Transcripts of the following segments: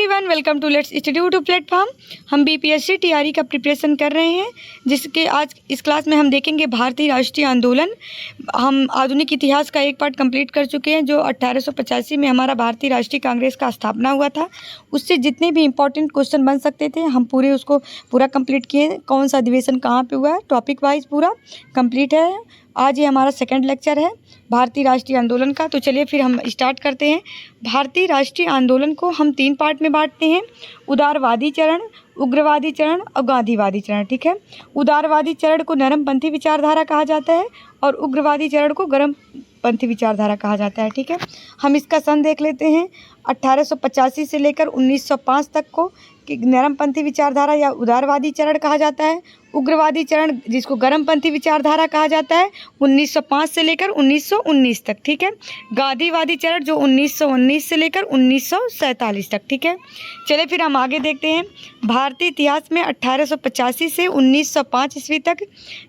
Everyone, welcome to let's study YouTube platform. हम BPSC TRE का preparation कर रहे हैं, जिसके आज इस क्लास में हम देखेंगे भारतीय राष्ट्रीय आंदोलन। हम आधुनिक इतिहास का एक पार्ट कंप्लीट कर चुके हैं, जो 1885 में हमारा भारतीय राष्ट्रीय कांग्रेस का स्थापना हुआ था। उससे जितने भी इंपॉर्टेंट क्वेश्चन बन सकते थे हम उसको पूरा कंप्लीट किए। कौन सा अधिवेशन कहाँ पे हुआ है, टॉपिक वाइज पूरा कंप्लीट है। आज ये हमारा सेकंड लेक्चर है भारतीय राष्ट्रीय आंदोलन का। तो चलिए फिर हम स्टार्ट करते हैं। भारतीय राष्ट्रीय आंदोलन को हम 3 पार्ट में बांटते हैं: उदारवादी चरण, उग्रवादी चरण और गांधीवादी चरण। ठीक है, उदारवादी चरण को नरमपंथी विचारधारा कहा जाता है और उग्रवादी चरण को गर्मपंथी विचारधारा कहा जाता है। ठीक है, हम इसका सन देख लेते हैं। 1885 से लेकर 1905 तक को नरमपंथी विचारधारा या उदारवादी चरण कहा जाता है। उग्रवादी चरण, जिसको गर्मपंथी विचारधारा कहा जाता है, 1905 से लेकर 1919 तक। ठीक है, गांधीवादी चरण जो 1919 से लेकर 1947 तक। ठीक है, चलिए फिर हम आगे देखते हैं। भारतीय इतिहास में 1885 से 1905 ईस्वी तक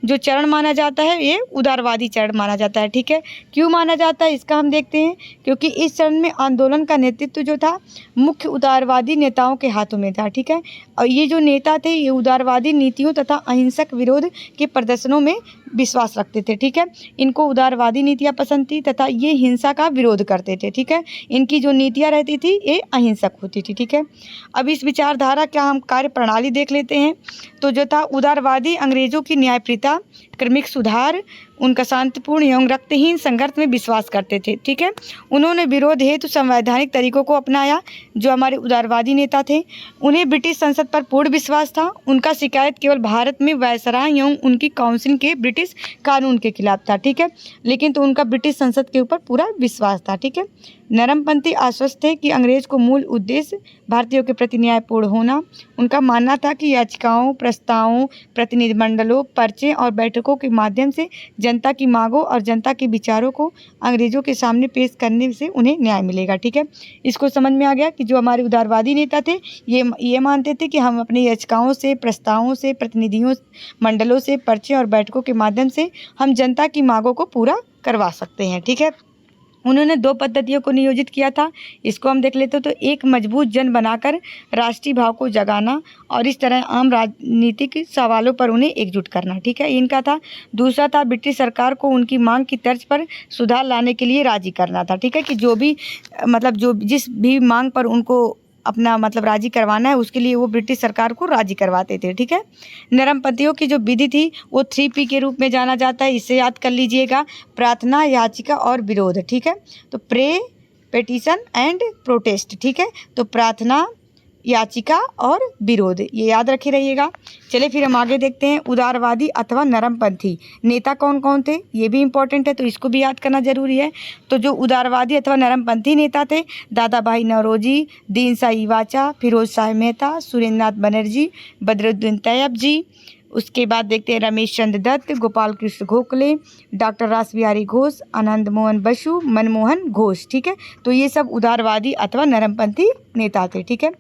जो चरण माना जाता है ये उदारवादी चरण माना जाता है। ठीक है, क्यों माना जाता है इसका हम देखते हैं। क्योंकि इस चरण में आंदोलन का नेतृत्व जो था मुख्य उदारवादी नेताओं के हाथों में था। ठीक है, और ये जो नेता थे ये उदारवादी नीतियों तथा अहिंसक विरोध के प्रदर्शनों में विश्वास रखते थे। ठीक है, इनको उदारवादी नीतियाँ पसंद थी तथा ये हिंसा का विरोध करते थे। ठीक है, इनकी जो नीतियाँ रहती थी ये अहिंसक होती थी। ठीक है, अब इस विचारधारा का हम कार्य प्रणाली देख लेते हैं। तो जो था उदारवादी अंग्रेजों की न्यायप्रियता, क्रमिक सुधार, उनका शांतिपूर्ण एवं रक्तहीन संघर्ष में विश्वास करते थे। ठीक है, उन्होंने विरोध हेतु संवैधानिक तरीकों को अपनाया। जो हमारे उदारवादी नेता थे उन्हें ब्रिटिश संसद पर पूर्ण विश्वास था। उनका शिकायत केवल भारत में वायसराय एवं उनकी काउंसिल के ब्रिटिश कानून के खिलाफ था। ठीक है, लेकिन तो उनका ब्रिटिश संसद के ऊपर पूरा विश्वास था। ठीक है, नरमपंथी आश्वस्त थे कि अंग्रेज को मूल उद्देश्य भारतीयों के प्रति न्यायपूर्ण होना। उनका मानना था कि याचिकाओं, प्रस्तावों, प्रतिनिधिमंडलों, पर्चे और बैठकों के माध्यम से जनता की मांगों और जनता के विचारों को अंग्रेजों के सामने पेश करने से उन्हें न्याय मिलेगा। ठीक है, इसको समझ में आ गया कि जो हमारे उदारवादी नेता थे ये मानते थे कि हम अपनी याचिकाओं से, प्रस्तावों से, प्रतिनिधियों मंडलों से, पर्चे और बैठकों के माध्यम से हम जनता की मांगों को पूरा करवा सकते हैं। ठीक है, उन्होंने 2 पद्धतियों को नियोजित किया था। इसको हम देख लेते तो एक मजबूत जन बनाकर राष्ट्रीय भाव को जगाना और इस तरह आम राजनीतिक सवालों पर उन्हें एकजुट करना। ठीक है, इनका था। दूसरा था ब्रिटिश सरकार को उनकी मांग की तर्ज पर सुधार लाने के लिए राजी करना था। ठीक है, कि जो जिस भी मांग पर उनको अपना राजी करवाना है उसके लिए वो ब्रिटिश सरकार को राजी करवाते थे। ठीक है, नरमपंथियों की जो विधि थी वो 3P के रूप में जाना जाता है। इससे याद कर लीजिएगा: प्रार्थना, याचिका और विरोध। ठीक है, तो प्रे, पेटिशन एंड प्रोटेस्ट। ठीक है, तो प्रार्थना, याचिका और विरोध, ये याद रखे रहिएगा। चलिए फिर हम आगे देखते हैं। उदारवादी अथवा नरमपंथी नेता कौन कौन थे ये भी इम्पोर्टेंट है, तो इसको भी याद करना जरूरी है। तो जो उदारवादी अथवा नरमपंथी नेता थे, दादा भाई नौरोजी, दीनशाह इवाचा, फिरोज शाह मेहता, सुरेंद्र नाथ बनर्जी, बदरुद्दीन तैयब जी। उसके बाद देखते हैं रमेश चंद्र दत्त, गोपाल कृष्ण गोखले, डॉक्टर रासबिहारी घोष, आनंद मोहन बसु, मनमोहन घोष। ठीक है, तो ये सब उदारवादी अथवा नरमपंथी नेता थे। ठीक है,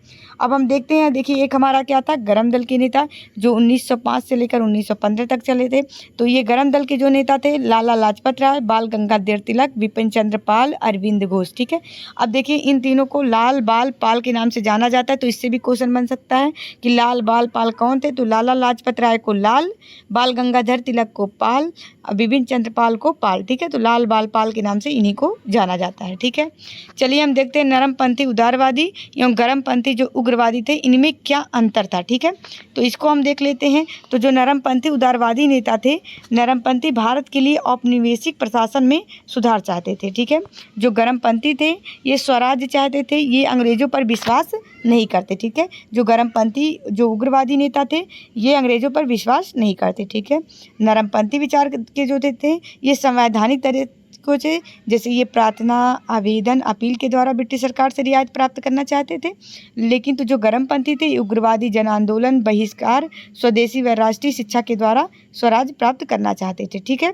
अब हम देखते हैं। देखिए, एक हमारा क्या था, गरम दल के नेता जो 1905 से लेकर 1915 तक चले थे। तो ये गरम दल के जो नेता थे लाला लाजपत राय, बाल गंगाधर तिलक, विपिन चंद्र पाल, अरविंद घोष। ठीक है, अब देखिए इन तीनों को लाल बाल पाल के नाम से जाना जाता है। तो इससे भी क्वेश्चन बन सकता है कि लाल बाल पाल कौन थे। तो लाला लाजपत राय को लाल, बाल गंगाधर तिलक को पाल, विपिन चंद्र पाल को पाल। ठीक है, तो लाल बाल पाल के नाम से इन्हीं को जाना जाता है। ठीक है, चलिए हम देखते हैं नरमपंथी उदारवादी एवं गर्मपंथी जो उग्रवादी थे इनमें क्या अंतर था। ठीक है, तो इसको हम देख लेते हैं। तो जो नरमपंथी उदारवादी नेता थे, नरमपंथी भारत के लिए औपनिवेशिक प्रशासन में सुधार चाहते थे। ठीक है, जो गर्मपंथी थे ये स्वराज्य चाहते थे, ये अंग्रेजों पर विश्वास नहीं करते। ठीक है, जो गर्मपंथी जो उग्रवादी नेता थे ये अंग्रेजों पर विश्वास नहीं करते। ठीक है, नरमपंथी विचार के जो थे ये संवैधानिक तरीकों से, जैसे ये प्रार्थना, आवेदन, अपील के द्वारा ब्रिटिश सरकार से रियायत प्राप्त करना चाहते थे। लेकिन तो जो गर्मपंथी थे ये उग्रवादी जन आंदोलन, बहिष्कार, स्वदेशी व राष्ट्रीय शिक्षा के द्वारा स्वराज प्राप्त करना चाहते थे। ठीक है,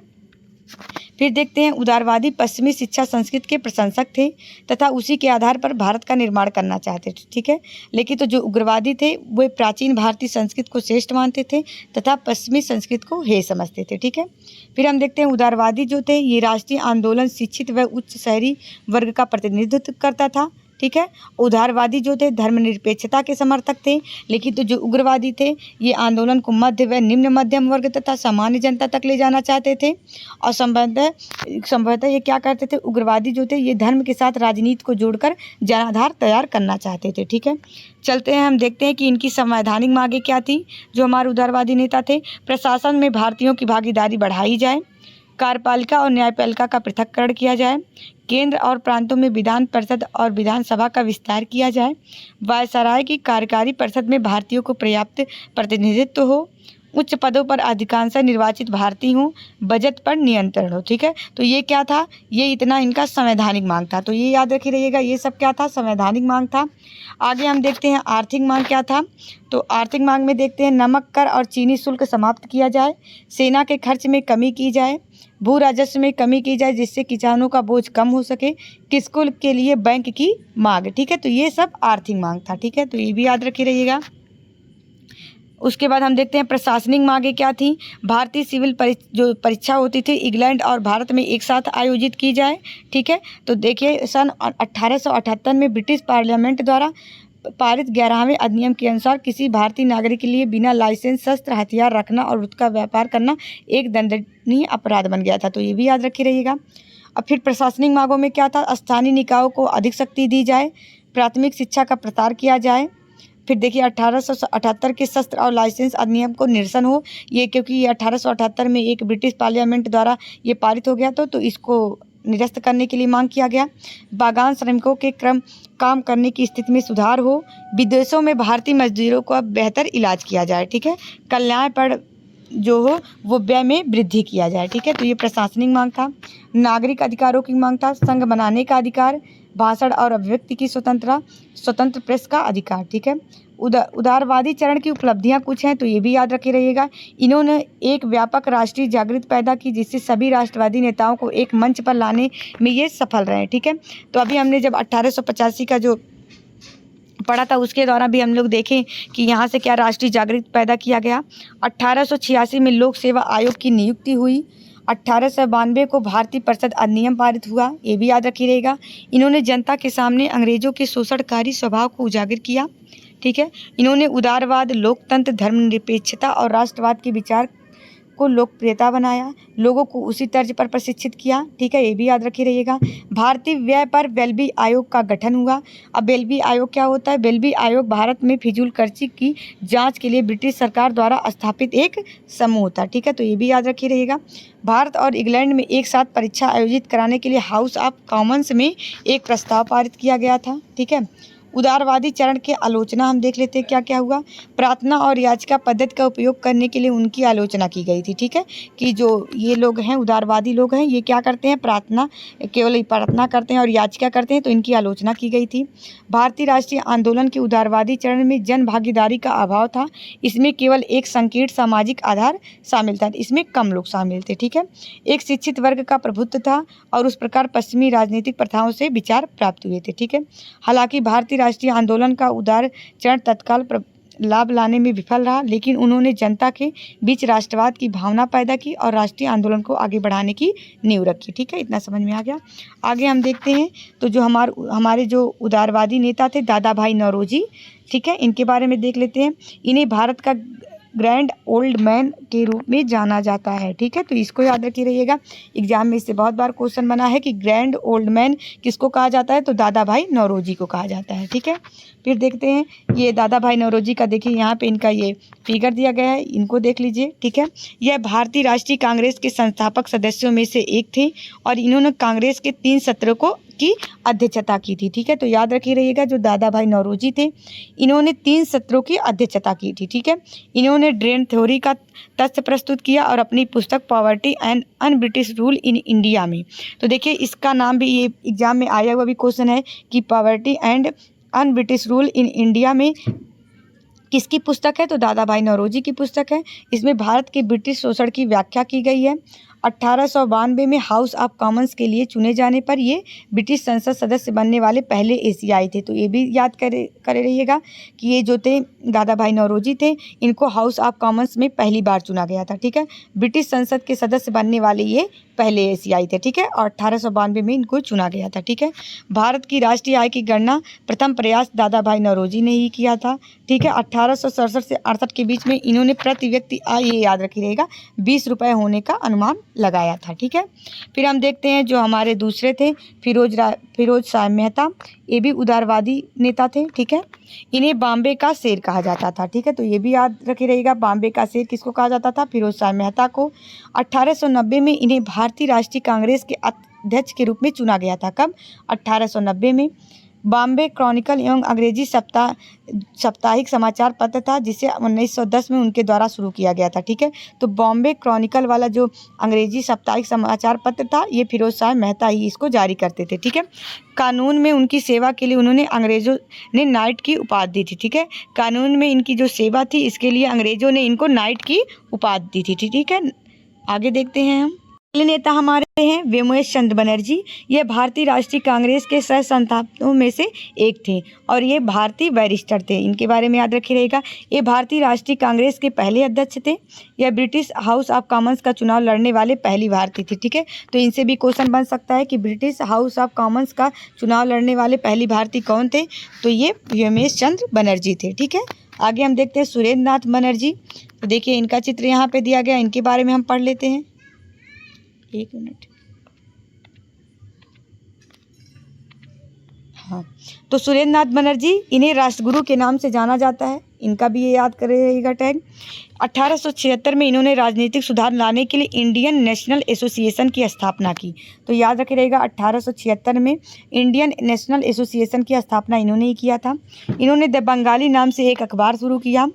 फिर देखते हैं उदारवादी पश्चिमी शिक्षा संस्कृति के प्रशंसक थे तथा उसी के आधार पर भारत का निर्माण करना चाहते थे। ठीक है, लेकिन तो जो उग्रवादी थे वे प्राचीन भारतीय संस्कृति को श्रेष्ठ मानते थे तथा पश्चिमी संस्कृति को हेय समझते थे। ठीक है, फिर हम देखते हैं उदारवादी जो थे ये राष्ट्रीय आंदोलन शिक्षित व उच्च शहरी वर्ग का प्रतिनिधित्व करता था। ठीक है। उदारवादी जो थे धर्मनिरपेक्षता के समर्थक थे, लेकिन तो जो उग्रवादी थे ये आंदोलन को मध्य व निम्न मध्यम वर्ग तथा सामान्य जनता तक ले जाना चाहते थे। और संभवतः ये क्या करते थे, उग्रवादी जो थे ये धर्म के साथ राजनीति को जोड़कर जनाधार तैयार करना चाहते थे। ठीक है, चलते हैं, हम देखते हैं कि इनकी संवैधानिक मांगें क्या थी। जो हमारे उदारवादी नेता थे, प्रशासन में भारतीयों की भागीदारी बढ़ाई जाए, कार्यपालिका और न्यायपालिका का पृथक्करण किया जाए, केंद्र और प्रांतों में विधान परिषद और विधानसभा का विस्तार किया जाए, वायसराय की कार्यकारी परिषद में भारतीयों को पर्याप्त प्रतिनिधित्व हो, उच्च पदों पर अधिकांश निर्वाचित भारतीय हों, बजट पर नियंत्रण हो। ठीक है, तो ये क्या था, ये इतना इनका संवैधानिक मांग था। तो ये याद रखी रहिएगा, ये सब क्या था, संवैधानिक मांग था। आगे हम देखते हैं आर्थिक मांग क्या था। तो आर्थिक मांग में देखते हैं नमक कर और चीनी शुल्क समाप्त किया जाए, सेना के खर्च में कमी की जाए, भू राजस्व में कमी की जाए जिससे किसानों का बोझ कम हो सके, किसको के लिए बैंक की मांग। ठीक है, तो ये सब आर्थिक मांग था। ठीक है, तो ये भी याद रखी रहिएगा। उसके बाद हम देखते हैं प्रशासनिक मांगें क्या थी। भारतीय सिविल जो परीक्षा होती थी इंग्लैंड और भारत में एक साथ आयोजित की जाए। ठीक है, तो देखिए सन 1878 में ब्रिटिश पार्लियामेंट द्वारा पारित 11वें अधिनियम के अनुसार किसी भारतीय नागरिक के लिए बिना लाइसेंस शस्त्र हथियार रखना और उसका व्यापार करना एक दंडनीय अपराध बन गया था। तो ये भी याद रखी रहिएगा। अब फिर प्रशासनिक मांगों में क्या था, स्थानीय निकायों को अधिक शक्ति दी जाए, प्राथमिक शिक्षा का प्रसार किया जाए। फिर देखिए 1878 के शस्त्र और लाइसेंस अधिनियम को निरसन हो, ये क्योंकि ये 1878 में एक ब्रिटिश पार्लियामेंट द्वारा ये पारित हो गया तो इसको निरस्त करने के लिए मांग किया गया। बागान श्रमिकों के काम करने की स्थिति में सुधार हो, विदेशों में भारतीय मजदूरों को अब बेहतर इलाज किया जाए। ठीक है, कल्याण पर जो हो वो व्यय में वृद्धि किया जाए। ठीक है, तो ये प्रशासनिक मांग था। नागरिक अधिकारों की मांग था, संघ बनाने का अधिकार, भाषण और अभिव्यक्ति की स्वतंत्र प्रेस का अधिकार। ठीक है, उदारवादी चरण की उपलब्धियां कुछ हैं, तो ये भी याद रखे रहिएगा। इन्होंने एक व्यापक राष्ट्रीय जागृति पैदा की जिससे सभी राष्ट्रवादी नेताओं को एक मंच पर लाने में ये सफल रहे। ठीक है, तो अभी हमने जब 1885 का जो पढ़ा था उसके द्वारा भी हम लोग देखें कि यहाँ से क्या राष्ट्रीय जागृति पैदा किया गया। 1886 में लोक सेवा आयोग की नियुक्ति हुई। 1892 को भारतीय परिषद अधिनियम पारित हुआ, ये भी याद रखी रहेगा। इन्होंने जनता के सामने अंग्रेजों के शोषणकारी स्वभाव को उजागर किया। ठीक है, इन्होंने उदारवाद, लोकतंत्र, धर्मनिरपेक्षता और राष्ट्रवाद के विचार को लोकप्रियता बनाया, लोगों को उसी तर्ज पर प्रशिक्षित किया। ठीक है, ये भी याद रखी रहिएगा। भारतीय व्यय पर बेल्वी आयोग का गठन हुआ। अब बेल्वी आयोग क्या होता है, बेल्वी आयोग भारत में फिजूल खर्ची की जांच के लिए ब्रिटिश सरकार द्वारा स्थापित एक समूह होता। ठीक है, तो ये भी याद रखी रहिएगा। भारत और इंग्लैंड में एक साथ परीक्षा आयोजित कराने के लिए हाउस ऑफ कॉमन्स में एक प्रस्ताव पारित किया गया था। ठीक है, उदारवादी चरण की आलोचना हम देख लेते हैं क्या क्या हुआ। प्रार्थना और याचिका पद्धति का उपयोग करने के लिए उनकी आलोचना की गई थी। ठीक है, कि जो ये लोग हैं उदारवादी लोग हैं, ये क्या करते हैं, प्रार्थना केवल प्रार्थना करते हैं और याचिका करते हैं, तो इनकी आलोचना की गई थी। भारतीय राष्ट्रीय आंदोलन के उदारवादी चरण में जन भागीदारी का अभाव था, इसमें केवल एक संकीर्ण सामाजिक आधार शामिल था, इसमें कम लोग शामिल थे। ठीक है, एक शिक्षित वर्ग का प्रभुत्व था और उस प्रकार पश्चिमी राजनीतिक प्रथाओं से विचार प्राप्त हुए थे। ठीक है, हालांकि भारतीय राष्ट्रीय आंदोलन का उदार चरण तत्काल लाभ लाने में विफल रहा, लेकिन उन्होंने जनता के बीच राष्ट्रवाद की भावना पैदा की और राष्ट्रीय आंदोलन को आगे बढ़ाने की नींव रखी। ठीक है, इतना समझ में आ गया। आगे हम देखते हैं तो जो हमारे जो उदारवादी नेता थे दादा भाई नौरोजी, ठीक है, इनके बारे में देख लेते हैं। इन्हें भारत का ग्रैंड ओल्ड मैन के रूप में जाना जाता है। ठीक है, तो इसको याद रखी रहिएगा, एग्जाम में इससे बहुत बार क्वेश्चन बना है कि ग्रैंड ओल्ड मैन किसको कहा जाता है, तो दादा भाई नौरोजी को कहा जाता है। ठीक है, फिर देखते हैं ये दादा भाई नौरोजी का, देखिए यहाँ पे इनका ये फिगर दिया गया है, इनको देख लीजिए। ठीक है, यह भारतीय राष्ट्रीय कांग्रेस के संस्थापक सदस्यों में से एक थे और इन्होंने कांग्रेस के 3 सत्रों की अध्यक्षता की थी। ठीक है, तो याद रखी रहिएगा जो दादा भाई नौरोजी थे इन्होंने 3 सत्रों की अध्यक्षता की थी। ठीक है, इन्होंने ड्रेन थ्योरी का तथ्य प्रस्तुत किया और अपनी पुस्तक poverty and un British rule in India में, तो देखिए इसका नाम भी ये एग्जाम में आया हुआ भी क्वेश्चन है कि poverty and un British rule in India में किसकी पुस्तक है, तो दादा भाई नौरोजी की पुस्तक है। इसमें भारत के ब्रिटिश शोषण की व्याख्या की गई है। 1892 में हाउस ऑफ कॉमन्स के लिए चुने जाने पर ये ब्रिटिश संसद सदस्य बनने वाले पहले एशियाई थे, तो ये भी याद करे रहिएगा कि ये जो थे दादा भाई नौरोजी थे, इनको हाउस ऑफ कॉमन्स में पहली बार चुना गया था। ठीक है, ब्रिटिश संसद के सदस्य बनने वाले ये पहले एशियाई थे, ठीक है, और 1892 में इनको चुना गया था, ठीक है। भारत की राष्ट्रीय आय की गणना प्रथम प्रयास दादा भाई नौरोजी ने ही किया था, ठीक है। 1867 से 68 के बीच में इन्होंने प्रति व्यक्ति आय, ये याद रखी रहेगा, 20 रुपये होने का अनुमान लगाया था, ठीक है। फिर हम देखते हैं जो हमारे दूसरे थे फिरोज शाह मेहता, ये भी उदारवादी नेता थे, ठीक है। इन्हें बॉम्बे का शेर कहा जाता था, ठीक है, तो ये भी याद रखे रहेगा, बॉम्बे का शेर किसको कहा जाता था, फिरोज शाह मेहता को। 1890 में इन्हें भारतीय राष्ट्रीय कांग्रेस के अध्यक्ष के रूप में चुना गया था। कब? 1890 में। बॉम्बे क्रॉनिकल एवं अंग्रेजी साप्ताहिक समाचार पत्र था, जिसे 1910 में उनके द्वारा शुरू किया गया था, ठीक है। तो बॉम्बे क्रॉनिकल वाला जो अंग्रेजी साप्ताहिक समाचार पत्र था, ये फिरोज शाह मेहता ही इसको जारी करते थे, ठीक है। कानून में उनकी सेवा के लिए उन्होंने अंग्रेज़ों ने नाइट की उपाधि दी थी, ठीक है। कानून में इनकी जो सेवा थी, इसके लिए अंग्रेज़ों ने इनको नाइट की उपाधि दी थी, ठीक है। आगे देखते हैं हम। अगले नेता हमारे हैं व्योमेश चंद्र बनर्जी। ये भारतीय राष्ट्रीय कांग्रेस के सह संस्थापकों में से एक थे और ये भारतीय बैरिस्टर थे। इनके बारे में याद रखिए रहेगा, ये भारतीय राष्ट्रीय कांग्रेस के पहले अध्यक्ष थे। यह ब्रिटिश हाउस ऑफ कॉमन्स का चुनाव लड़ने वाले पहली भारतीय थी, ठीक है। तो इनसे भी क्वेश्चन बन सकता है कि ब्रिटिश हाउस ऑफ कॉमन्स का चुनाव लड़ने वाले पहली भारतीय कौन थे, तो ये व्योमेश चंद्र बनर्जी थे, ठीक है। आगे हम देखते हैं सुरेंद्र नाथ बनर्जी। तो देखिए इनका चित्र यहाँ पे दिया गया, इनके बारे में हम पढ़ लेते हैं। एक मिनट, हाँ, तो सुरेंद्र नाथ बनर्जी, इन्हें राष्ट्रगुरु के नाम से जाना जाता है, इनका भी ये याद करेगा टैग। 1876 में इन्होंने राजनीतिक सुधार लाने के लिए इंडियन नेशनल एसोसिएशन की स्थापना की। तो याद रखे रहेगा, 1876 में इंडियन नेशनल एसोसिएशन की स्थापना इन्होंने ही किया था। इन्होंने द बंगाली नाम से एक अखबार शुरू किया।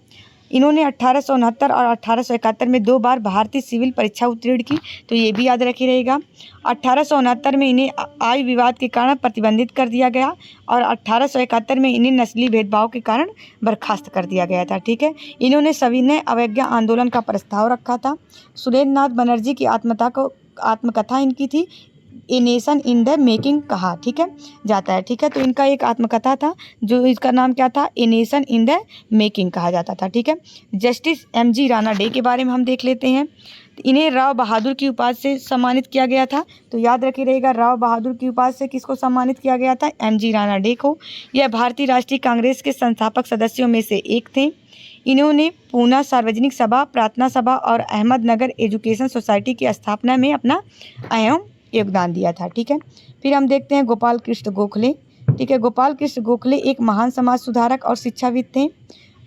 इन्होंने 1869 और 1871 में 2 बार भारतीय सिविल परीक्षा उत्तीर्ण की, तो ये भी याद रखी रहेगा। 1869 में इन्हें आय विवाद के कारण प्रतिबंधित कर दिया गया और 1871 में इन्हें नस्ली भेदभाव के कारण बर्खास्त कर दिया गया था, ठीक है। इन्होंने सविनय अवज्ञा आंदोलन का प्रस्ताव रखा था। सुरेंद्र नाथ बनर्जी की आत्मकथा इनकी थी a nation in the making कहा, ठीक है, जाता है, ठीक है। तो इनका एक आत्मकथा था, जो इसका नाम क्या था, a nation in the making कहा जाता था, ठीक है। जस्टिस MG राणा डे के बारे में हम देख लेते हैं। इन्हें राव बहादुर की उपाधि से सम्मानित किया गया था। तो याद रखिए रहेगा, राव बहादुर की उपाधि से किसको सम्मानित किया गया था, MG राणा डे को। यह भारतीय राष्ट्रीय कांग्रेस के संस्थापक सदस्यों में से एक थे। इन्होंने पूना सार्वजनिक सभा, प्रार्थना सभा और अहमदनगर एजुकेशन सोसाइटी की स्थापना में अपना अहम योगदान दिया था, ठीक है। फिर हम देखते हैं गोपाल कृष्ण गोखले, ठीक है। गोपाल कृष्ण गोखले एक महान समाज सुधारक और शिक्षाविद थे।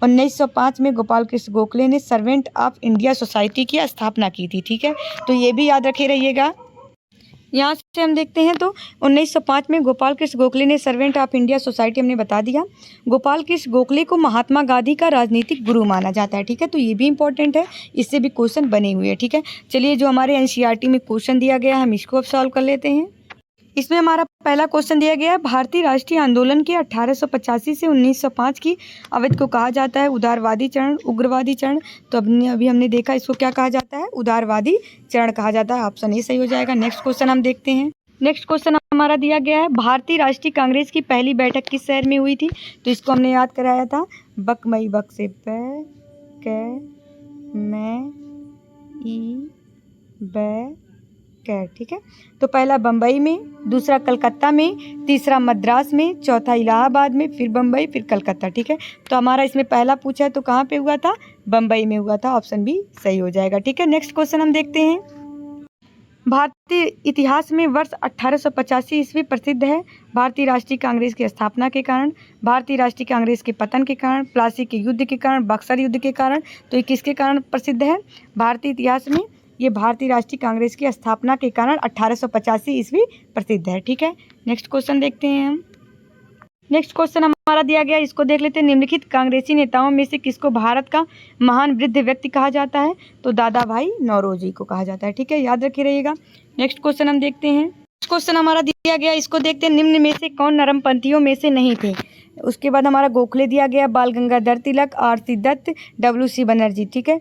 1905 में गोपाल कृष्ण गोखले ने सर्वेंट ऑफ इंडिया सोसाइटी की स्थापना की थी, ठीक है। तो ये भी याद रखे रहिएगा। यहाँ से हम देखते हैं तो 1905 में गोपाल कृष्ण गोखले ने सर्वेंट ऑफ इंडिया सोसाइटी, हमने बता दिया। गोपाल कृष्ण गोखले को महात्मा गांधी का राजनीतिक गुरु माना जाता है, ठीक है। तो ये भी इंपॉर्टेंट है, इससे भी क्वेश्चन बने हुए हैं, ठीक है। चलिए, जो हमारे NCERT में क्वेश्चन दिया गया है, हम इसको अब सॉल्व कर लेते हैं। इसमें हमारा पहला क्वेश्चन दिया गया है, भारतीय राष्ट्रीय आंदोलन के 1885 से 1905 की अवधि को कहा जाता है उदारवादी चरण, उग्रवादी चरण। तो अभी हमने देखा इसको क्या कहा जाता है, उदारवादी चरण कहा जाता है। ऑप्शन ए सही हो जाएगा। नेक्स्ट क्वेश्चन हम देखते हैं। नेक्स्ट क्वेश्चन हमारा दिया गया है, भारतीय राष्ट्रीय कांग्रेस की पहली बैठक किस शहर में हुई थी। तो इसको हमने याद कराया था, बकमई, बक से ब क मैं ई ब कैर, ठीक है। तो पहला बम्बई में, दूसरा कलकत्ता में, तीसरा मद्रास में, चौथा इलाहाबाद में, फिर बम्बई, फिर कलकत्ता, ठीक है। तो हमारा इसमें पहला पूछा है तो कहाँ पे हुआ था, बम्बई में हुआ था। ऑप्शन बी सही हो जाएगा, ठीक है। नेक्स्ट क्वेश्चन हम देखते हैं। भारतीय इतिहास में वर्ष 1885 ईस्वी प्रसिद्ध है। भारतीय राष्ट्रीय कांग्रेस की स्थापना के कारण, भारतीय राष्ट्रीय कांग्रेस के पतन के कारण, प्लासी के युद्ध के कारण, बक्सर युद्ध के कारण। तो ये किसके कारण प्रसिद्ध है, भारतीय इतिहास में ये भारतीय राष्ट्रीय कांग्रेस की स्थापना के कारण 1885 ईस्वी प्रसिद्ध है, ठीक है। नेक्स्ट क्वेश्चन देखते हैं हम। नेक्स्ट क्वेश्चन हमारा दिया गया, इसको देख लेते हैं। निम्नलिखित कांग्रेसी नेताओं में से किसको भारत का महान वृद्ध व्यक्ति कहा जाता है। तो दादा भाई नौरोजी को कहा जाता है, ठीक है, याद रखे रहिएगा। नेक्स्ट क्वेश्चन हम देखते हैं। नेक्स्ट क्वेश्चन हमारा दिया गया, इसको देखते हैं। निम्न में से कौन नरमपंथियों में से नहीं थे। उसके बाद हमारा गोखले दिया गया, बाल गंगाधर तिलक, RC दत्त, WC बनर्जी, ठीक है।